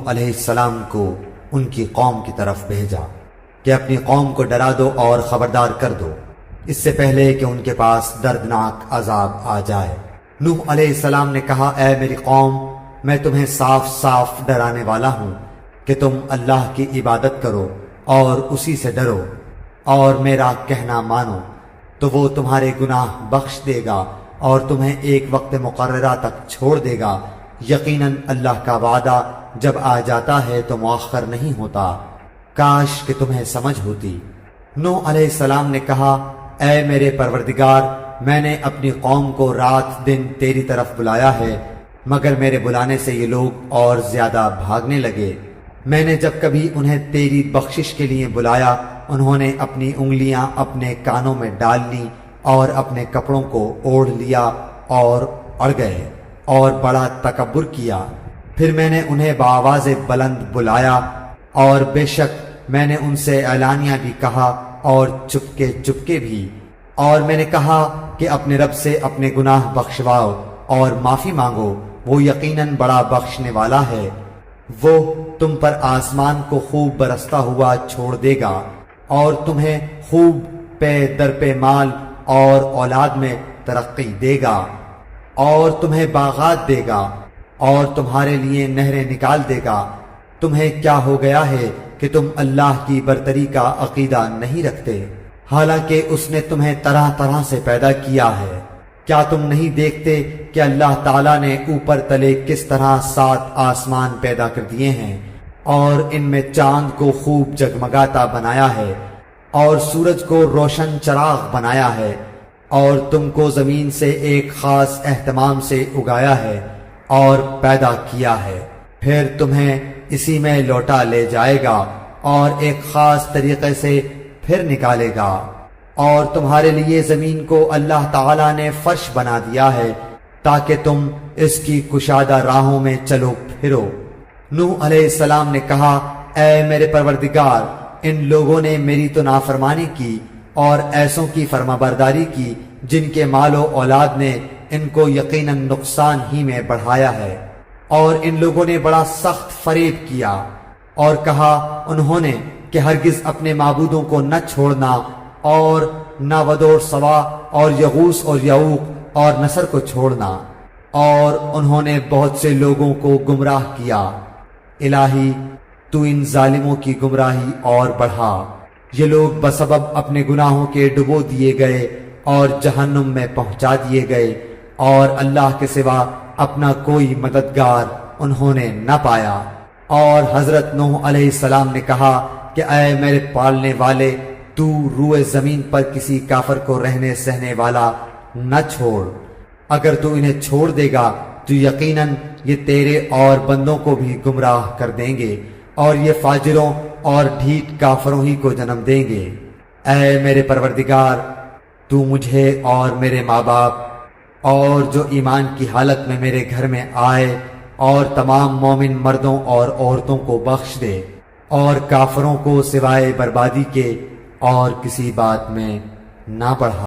علیہ السلام کو ان کی قوم کی طرف بھیجا کہ اپنی قوم کو ڈرا دو اور خبردار کر دو اس سے پہلے کہ ان کے پاس دردناک عذاب آ جائے۔ نوح علیہ السلام نے کہا، اے میری قوم، میں تمہیں صاف صاف ڈرانے والا ہوں کہ تم اللہ کی عبادت کرو اور اسی سے ڈرو اور میرا کہنا مانو، تو وہ تمہارے گناہ بخش دے گا اور تمہیں ایک وقت مقررہ تک چھوڑ دے گا۔ یقیناً اللہ کا وعدہ جب آ جاتا ہے تو مؤخر نہیں ہوتا، کاش کہ تمہیں سمجھ ہوتی۔ نوح علیہ السلام نے کہا، اے میرے پروردگار، میں نے اپنی قوم کو رات دن تیری طرف بلایا ہے، مگر میرے بلانے سے یہ لوگ اور زیادہ بھاگنے لگے۔ میں نے جب کبھی انہیں تیری بخشش کے لیے بلایا، انہوں نے اپنی انگلیاں اپنے کانوں میں ڈال لی اور اپنے کپڑوں کو اوڑھ لیا اور اڑ گئے اور بڑا تکبر کیا۔ پھر میں نے انہیں بآواز بلند بلایا اور بے شک میں نے ان سے اعلانیہ بھی کہا اور چپکے بھی، اور میں نے کہا کہ اپنے رب سے اپنے گناہ بخشواؤ اور معافی مانگو، وہ یقیناً بڑا بخشنے والا ہے۔ وہ تم پر آسمان کو خوب برستا ہوا چھوڑ دے گا اور تمہیں خوب پے در پے مال اور اولاد میں ترقی دے گا اور تمہیں باغات دے گا اور تمہارے لیے نہریں نکال دے گا۔ تمہیں کیا ہو گیا ہے کہ تم اللہ کی برتری کا عقیدہ نہیں رکھتے، حالانکہ اس نے تمہیں طرح طرح سے پیدا کیا ہے۔ کیا تم نہیں دیکھتے کہ اللہ تعالیٰ نے اوپر تلے کس طرح 7 آسمان پیدا کر دیے ہیں اور ان میں چاند کو خوب جگمگاتا بنایا ہے اور سورج کو روشن چراغ بنایا ہے، اور تم کو زمین سے ایک خاص اہتمام سے اگایا ہے اور پیدا کیا ہے، پھر تمہیں اسی میں لوٹا لے جائے گا اور ایک خاص طریقے سے پھر نکالے گا۔ اور تمہارے لیے زمین کو اللہ تعالیٰ نے فرش بنا دیا ہے تاکہ تم اس کی کشادہ راہوں میں چلو پھرو۔ نوح علیہ السلام نے کہا، اے میرے پروردگار، ان لوگوں نے میری تو نافرمانی کی اور ایسوں کی فرمانبرداری کی جن کے مال و اولاد نے ان کو یقیناً نقصان ہی میں بڑھایا ہے، اور ان لوگوں نے بڑا سخت فریب کیا اور کہا انہوں نے کہ ہرگز اپنے معبودوں کو نہ چھوڑنا اور نہ ود اور سوا اور یغوث اور یعوق اور نصر کو چھوڑنا، اور انہوں نے بہت سے لوگوں کو گمراہ کیا۔ الہی تو ان ظالموں کی گمراہی اور بڑھا۔ یہ لوگ بسبب اپنے گناہوں کے ڈبو دیے گئے اور جہنم میں پہنچا دیے گئے، اور اللہ کے سوا اپنا کوئی مددگار انہوں نے نہ پایا۔ اور حضرت نوح علیہ السلام نے کہا کہ اے میرے پالنے والے، تو روئے زمین پر کسی کافر کو رہنے سہنے والا نہ چھوڑ، اگر تو انہیں چھوڑ دے گا تو یقیناً یہ تیرے اور بندوں کو بھی گمراہ کر دیں گے اور یہ فاجروں اور ڈھیٹ کافروں ہی کو جنم دیں گے۔ اے میرے پروردگار، تو مجھے اور میرے ماں باپ اور جو ایمان کی حالت میں میرے گھر میں آئے اور تمام مومن مردوں اور عورتوں کو بخش دے، اور کافروں کو سوائے بربادی کے اور کسی بات میں نہ بڑھا۔